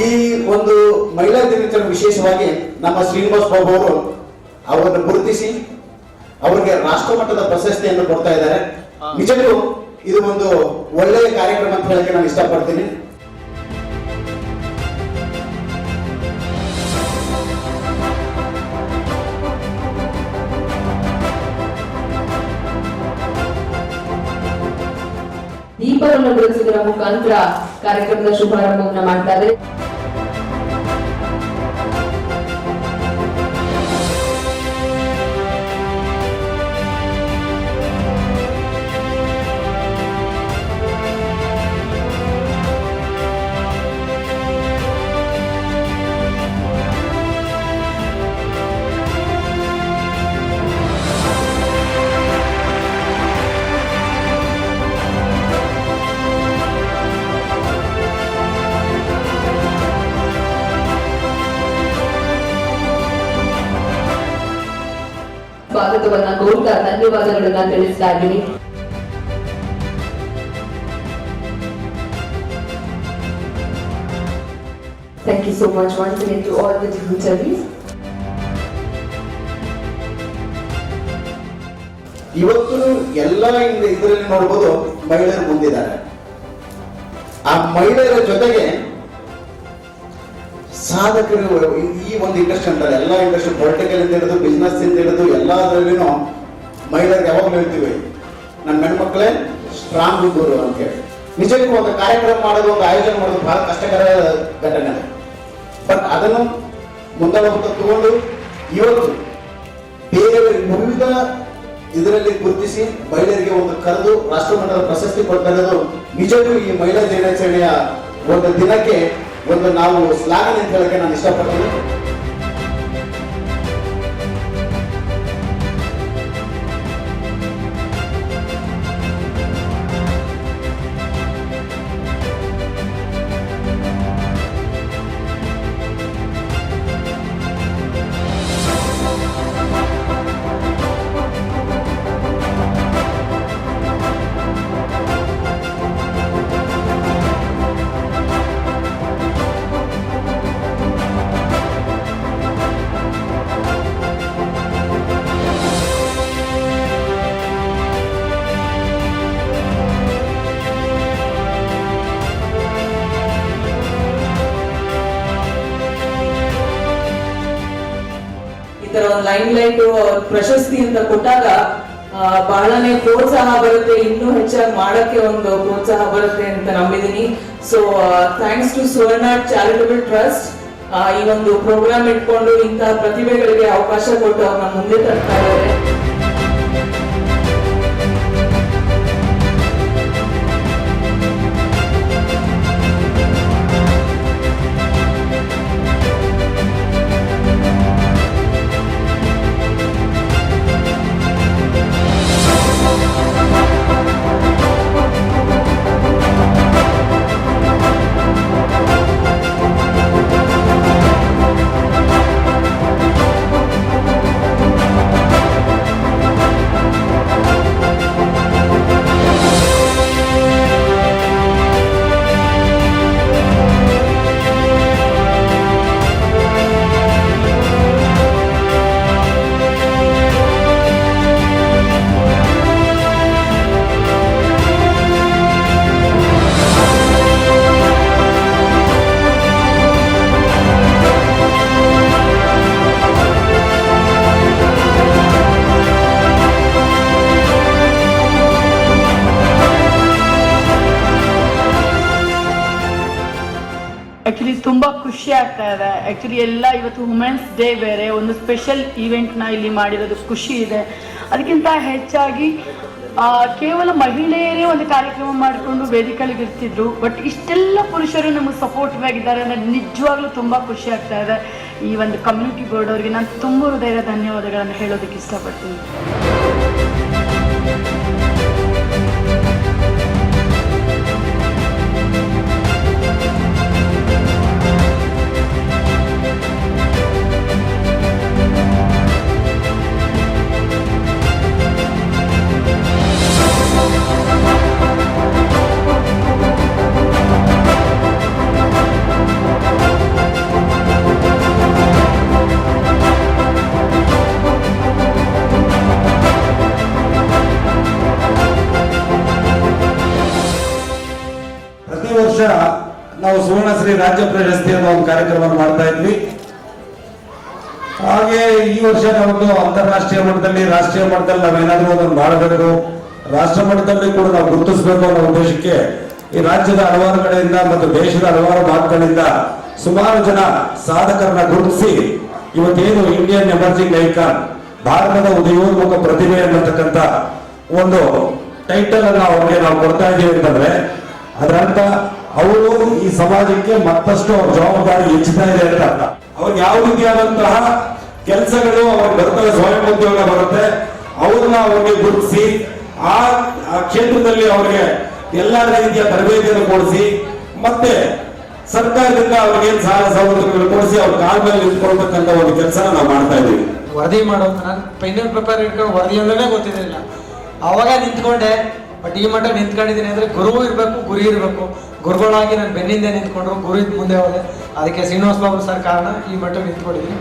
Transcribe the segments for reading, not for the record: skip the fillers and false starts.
ಈ ಒಂದು ಮಹಿಳಾ ದಿನಾಚರಣೆ ವಿಶೇಷವಾಗಿ ನಮ್ಮ ಶ್ರೀನಿವಾಸ್ ಬಾಬು ಅವರು ಅವರನ್ನು ಗುರುತಿಸಿ ಅವರಿಗೆ ರಾಷ್ಟ್ರ ಮಟ್ಟದ ಪ್ರಶಸ್ತಿಯನ್ನು ಕೊಡ್ತಾ ಇದ್ದಾರೆ. ನಿಜಕ್ಕೂ ಇದು ಒಂದು ಒಳ್ಳೆಯ ಕಾರ್ಯಕ್ರಮ ಅಂತ ಹೇಳಕ್ಕೆ ನಾನು ಇಷ್ಟಪಡ್ತೀನಿ. ದೀಪವನ್ನು ಬೆಳೆಸುವುದರ ಮುಖಾಂತರ ಕಾರ್ಯಕ್ರಮದ ಶುಭಾರಂಭವನ್ನು ಮಾಡ್ತಾ ಇದ್ದಾರೆ. ಸ್ವಾಗತವನ್ನ ಕೋರ್ತಾ ಧನ್ಯವಾದಗಳನ್ನ ತಿಳಿಸ್ತಾ ಇದ್ದೀನಿ. Thank you so much once again to all the dignitaries. ಇವತ್ತು ಎಲ್ಲ ಇದರಲ್ಲಿ ನೋಡಬಹುದು ಮಹಿಳೆಯರು ಮುಂದಿದ್ದಾರೆ. ಆ ಮಹಿಳೆಯರ ಜೊತೆಗೆ ಸಾಧಕರು ಈ ಒಂದು ಇಂಡಸ್ಟ್ರಿ ಅಂತಾರೆ, ಎಲ್ಲ ಇಂಡಸ್ಟ್ರಿ ಪೊಲಿಟಿಕಲ್ ಇಂದ ಹಿಡಿದು ಬಿಸ್ನೆಸ್ ಇಂದ ಹಿಡಿದು ಎಲ್ಲದರಲ್ಲಿನೂ ಮಹಿಳೆಯರಿಗೆ ಯಾವಾಗಲೂ ಹೇಳ್ತೀವಿ ನನ್ನ ಹೆಣ್ಮಕ್ಳೇ ಸ್ಟ್ರಾಂಗ್ ಗುರು ಅಂತ ಹೇಳಿ. ನಿಜಕ್ಕೂ ಒಂದು ಕಾರ್ಯಕ್ರಮ ಮಾಡೋದು, ಒಂದು ಆಯೋಜನೆ ಮಾಡೋದು ಬಹಳ ಕಷ್ಟಕರ ಘಟನೆ. ಬಟ್ ಅದನ್ನು ಮುಂದಾಳುವಂತ ತಗೊಂಡು ಇವತ್ತು ಬೇರೆ ವಿವಿಧ ಇದರಲ್ಲಿ ಗುರುತಿಸಿ ಮಹಿಳೆಯರಿಗೆ ಒಂದು ಕರೆದು ರಾಷ್ಟ್ರ ಮಟ್ಟದ ಪ್ರಶಸ್ತಿ ಕೊಡ್ತಾ ಇರೋದು ನಿಜಕ್ಕೂ ಈ ಮಹಿಳಾ ದಿನಾಚರಣೆಯ ಒಂದು ದಿನಕ್ಕೆ ಒಂದು ನಾವು ಶ್ಲಾಘನೆ ಅಂತ ಹೇಳಕ್ಕೆ ನಾನು ಇಷ್ಟಪಡ್ತೀನಿ. ಲೈನ್ ಲೈಟ್ ಪ್ರಶಸ್ತಿ ಅಂತ ಕೊಟ್ಟಾಗ ಬಹಳನೇ ಪ್ರೋತ್ಸಾಹ ಬರುತ್ತೆ, ಇನ್ನೂ ಹೆಚ್ಚಾಗಿ ಮಾಡಕ್ಕೆ ಒಂದು ಪ್ರೋತ್ಸಾಹ ಬರುತ್ತೆ ಅಂತ ನಂಬಿದೀನಿ. So thanks to Suvarna charitable trust ಈ ಒಂದು ಪ್ರೋಗ್ರಾಮ್ ಇಟ್ಕೊಂಡು ಇಂತಹ ಪ್ರತಿಭೆಗಳಿಗೆ ಅವಕಾಶ ಕೊಟ್ಟು ಅವ್ರನ್ನ ಮುಂದೆ ತರ್ತಾ ಇದ್ದಾರೆ. ಆಕ್ಚುಲಿ ತುಂಬಾ ಖುಷಿ ಆಗ್ತಾ ಇದೆ. ಆಕ್ಚುಲಿ ಎಲ್ಲ ಇವತ್ತು ವುಮೆನ್ಸ್ ಡೇ ಬೇರೆ, ಒಂದು ಸ್ಪೆಷಲ್ ಈವೆಂಟ್ನ ಇಲ್ಲಿ ಮಾಡಿರೋದು ಖುಷಿ ಇದೆ. ಅದಕ್ಕಿಂತ ಹೆಚ್ಚಾಗಿ ಕೇವಲ ಮಹಿಳೆಯರೇ ಒಂದು ಕಾರ್ಯಕ್ರಮ ಮಾಡಿಕೊಂಡು ವೇದಿಕೆಗಳಿಗೆ ಇರ್ತಿದ್ರು, ಬಟ್ ಇಷ್ಟೆಲ್ಲ ಪುರುಷರು ನಮಗೆ ಸಪೋರ್ಟಿವ್ ಆಗಿದ್ದಾರೆ ಅಂದರೆ ನಿಜವಾಗ್ಲೂ ತುಂಬ ಖುಷಿ ಆಗ್ತಾ ಇದೆ. ಈ ಒಂದು ಕಮ್ಯುನಿಟಿ ಬೋರ್ಡ್ ಅವರಿಗೆ ನಾನು ತುಂಬ ಹೃದಯದ ಧನ್ಯವಾದಗಳನ್ನು ಹೇಳೋದಕ್ಕೆ ಇಷ್ಟಪಡ್ತೀನಿ. ಸುವರ್ಣಶ್ರೀ ರಾಜ್ಯ ಪ್ರಶಸ್ತಿ ಅನ್ನೋ ಒಂದು ಕಾರ್ಯಕ್ರಮ ಮಾಡ್ತಾ ಇದ್ವಿ. ಹಾಗೆ ಈ ವರ್ಷ ನಾವೊಂದು ಅಂತಾರಾಷ್ಟ್ರೀಯ ಮಟ್ಟದಲ್ಲಿ, ರಾಷ್ಟ್ರೀಯ ಮಟ್ಟದಲ್ಲಿ ನಾವೇನಾದ್ರೂ ಅದನ್ನು ಮಾಡಬೇಕು, ರಾಷ್ಟ್ರ ಮಟ್ಟದಲ್ಲಿ ಕೂಡ ನಾವು ಗುರುತಿಸಬೇಕು ಅನ್ನೋ ಉದ್ದೇಶಕ್ಕೆ ಈ ರಾಜ್ಯದ ಹಲವಾರು ಕಡೆಯಿಂದ ಮತ್ತು ದೇಶದ ಹಲವಾರು ಭಾಗಗಳಿಂದ ಸುಮಾರು ಜನ ಸಾಧಕರನ್ನ ಗುರುತಿಸಿ ಇವತ್ತೇನು ಇಂಡಿಯನ್ ಎಮರ್ಜಿಂಗ್ ಐಕಾನ್, ಭಾರತದ ಉದಯೋನ್ಮುಖ ಪ್ರತಿಭೆ ಅನ್ನತಕ್ಕಂಥ ಒಂದು ಟೈಟಲ್ ಅನ್ನ ಅವ್ರಿಗೆ ನಾವು ಕೊಡ್ತಾ ಇದ್ದೀವಿ ಅಂತಂದ್ರೆ ಅದರಂತ ಅವರು ಈ ಸಮಾಜಕ್ಕೆ ಮತ್ತಷ್ಟು ಅವ್ರ ಜವಾಬ್ದಾರಿ ಹೆಚ್ಚುತ್ತಾ ಇದೆ ಅಂತ ಅರ್ಥ. ಅವ್ರಿಗೆ ಯಾವ ರೀತಿಯಾದಂತಹ ಕೆಲಸಗಳು ಅವ್ರಿಗೆ ಬರ್ತವೆ, ಸ್ವಯಂ ಉದ್ಯೋಗ ಬರುತ್ತೆ, ಅವ್ರನ್ನ ಅವ್ರಿಗೆ ಗುರುತಿಸಿ ಆ ಕ್ಷೇತ್ರದಲ್ಲಿ ಅವ್ರಿಗೆ ಎಲ್ಲಾ ರೀತಿಯ ತರಬೇತಿಯನ್ನು ಕೊಡಿಸಿ ಮತ್ತೆ ಸರ್ಕಾರದಿಂದ ಅವ್ರಿಗೆ ಏನ್ ಸಾಲ ಸವಲತ್ತುಗಳು ಕೊಡಿಸಿ ಅವ್ರ ಕಾಲ ಮೇಲೆ ನಿಂತ್ಕೊಳ್ತಕ್ಕಂಥ ಒಂದು ಕೆಲಸ ನಾವು ಮಾಡ್ತಾ ಇದ್ದೀವಿ. ವರದಿ ಮಾಡೋದು ನಾನು ಪೆನ್ನಿನ ಪೇಪರ್ ಇಟ್ಕೊಂಡು ವರದಿ ಅಂದ್ರೆ ಗೊತ್ತಿರಲಿಲ್ಲ, ಅವಾಗ ನಿಂತ್ಕೊಂಡೆ. ಬಟ್ ಈ ಮಟ್ಟ ನಿಂತ್ಕೊಂಡಿದ್ದೀನಿ ಅಂದ್ರೆ ಗುರು ಇರಬೇಕು, ಗುರಿ ಇರಬೇಕು. ಗುರುಗಳಾಗಿ ನಾನು ಬೆನ್ನಿಂದೆ ನಿಂತ್ಕೊಂಡ್ರು, ಗುರು ಮುಂದೆ ಹೋದೆ. ಅದಕ್ಕೆ ಶ್ರೀನಿವಾಸ ಬಾಬು ಸರ್ ಕಾರಣ ಈ ಮಟ್ಟ ನಿಂತ್ಕೊಂಡಿದ್ದೀನಿ.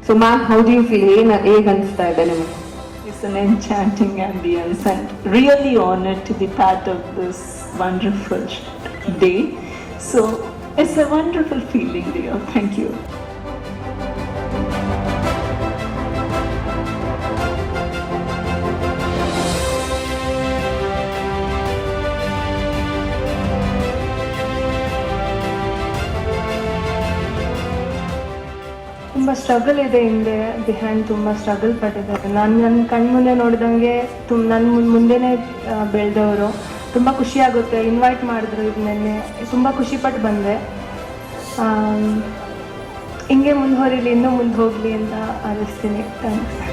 So ma'am, how do you feel? ಹೇಗೆ ಅನಿಸ್ತಾ ಇದೆ ನಿಮಗೆ? It's an enchanting ambience and really honored to be part of this wonderful day. So it's a wonderful feeling, dear. Thank you. ತುಂಬ ಸ್ಟ್ರಗಲ್ ಇದೆ ಹಿಂದೆ, ಬಿಹೈಂಡ್ ತುಂಬ ಸ್ಟ್ರಗಲ್ ಪಟ್ಟಿದ್ದಾರೆ. ನನ್ನ ಕಣ್ಮುಂದೆ ನೋಡಿದಂಗೆ ನನ್ನ ಮುಂದೆನೇ ಬೆಳೆದವರು. ತುಂಬ ಖುಷಿಯಾಗುತ್ತೆ. ಇನ್ವೈಟ್ ಮಾಡಿದ್ರು ಇದನ್ನೇ, ತುಂಬ ಖುಷಿಪಟ್ಟು ಬಂದೆ. ಹಿಂಗೆ ಮುಂದುವರಿಲಿ, ಇನ್ನೂ ಮುಂದೆ ಹೋಗಲಿ ಅಂತ ಅನಿಸ್ತೀನಿ. ಥ್ಯಾಂಕ್ಸ್.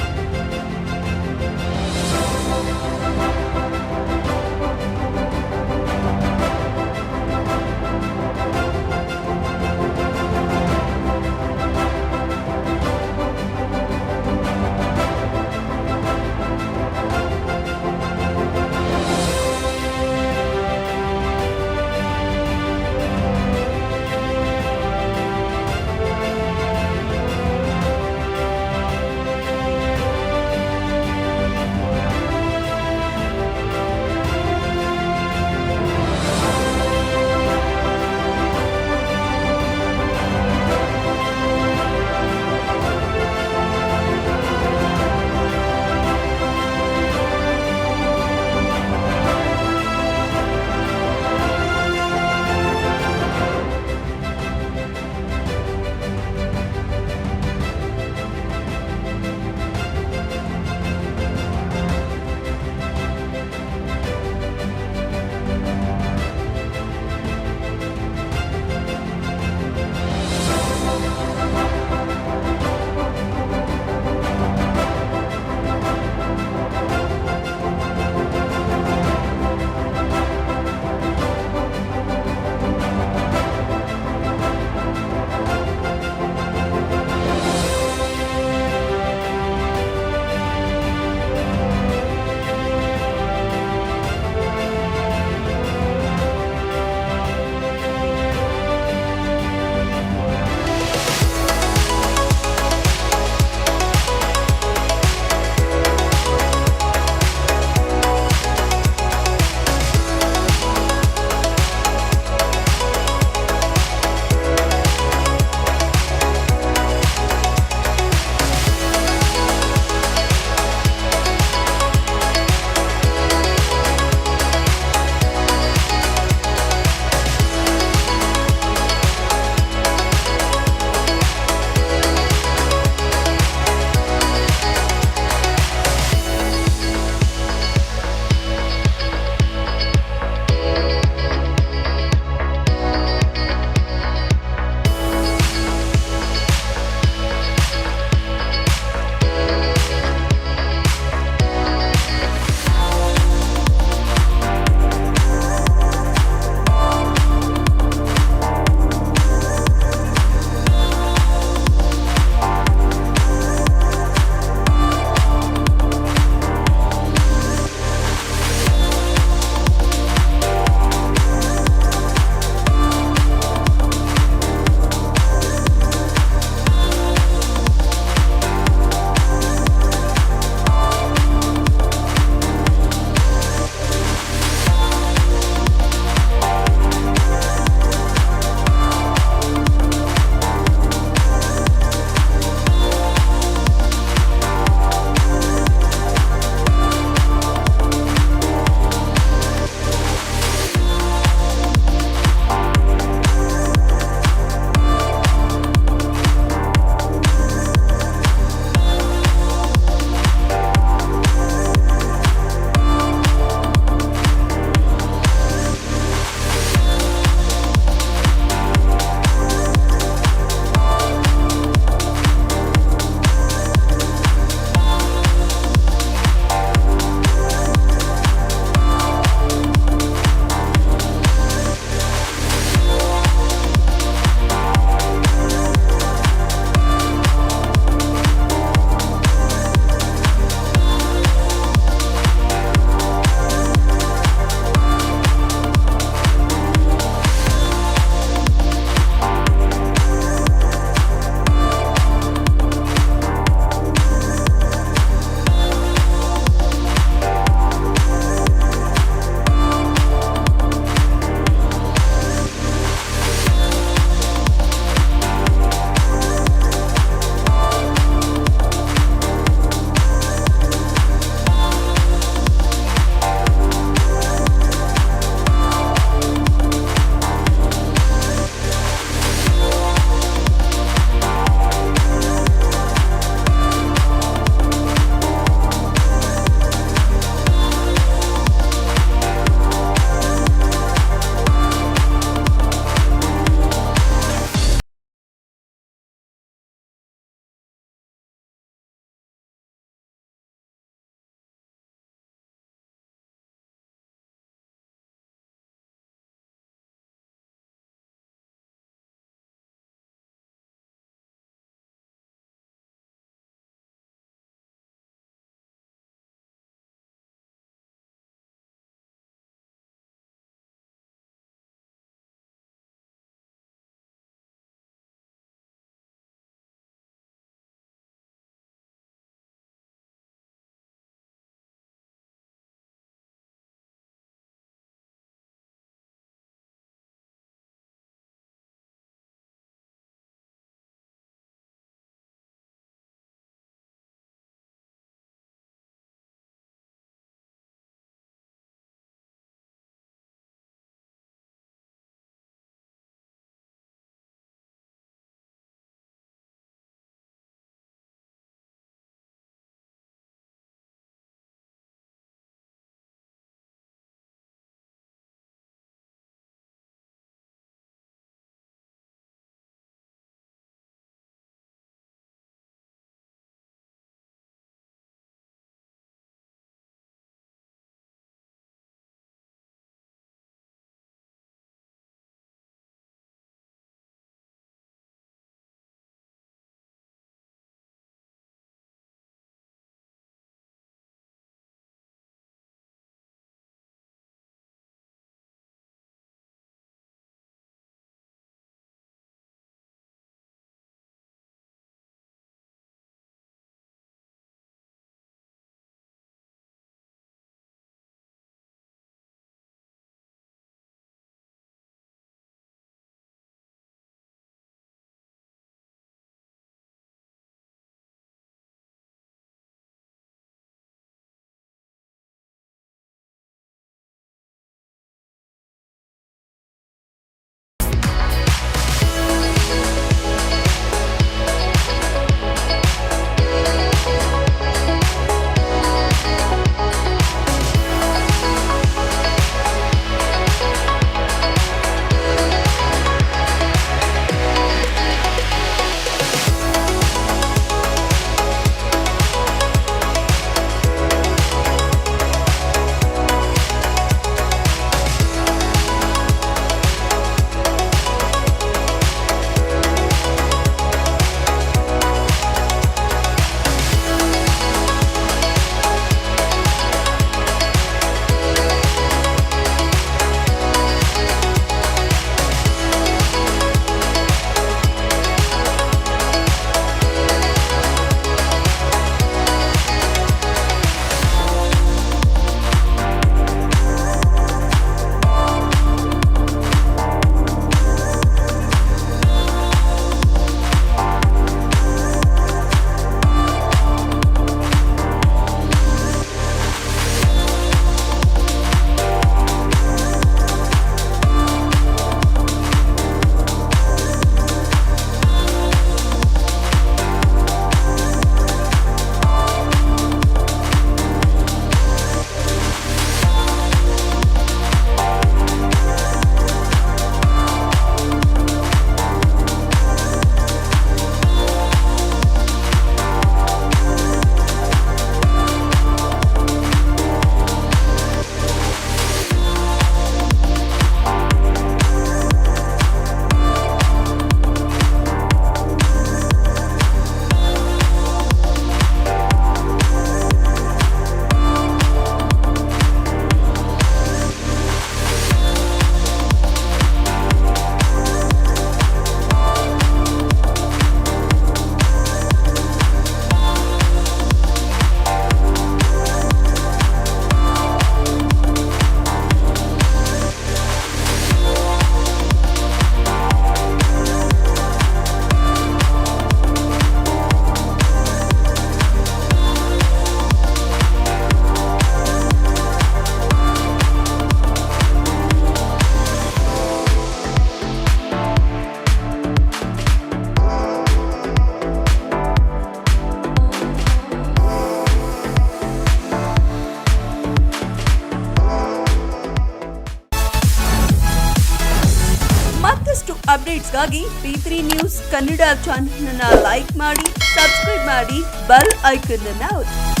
ಅಪ್ಡೇಟ್ಸ್ಗಾಗಿ P3 ನ್ಯೂಸ್ ಕನ್ನಡ ಚಾನೆಲ್ ಅನ್ನು ಲೈಕ್ ಮಾಡಿ, ಸಬ್ಸ್ಕ್ರೈಬ್ ಮಾಡಿ, ಬೆಲ್ ಐಕಾನ್ ಅನ್ನು ಒತ್ತಿ.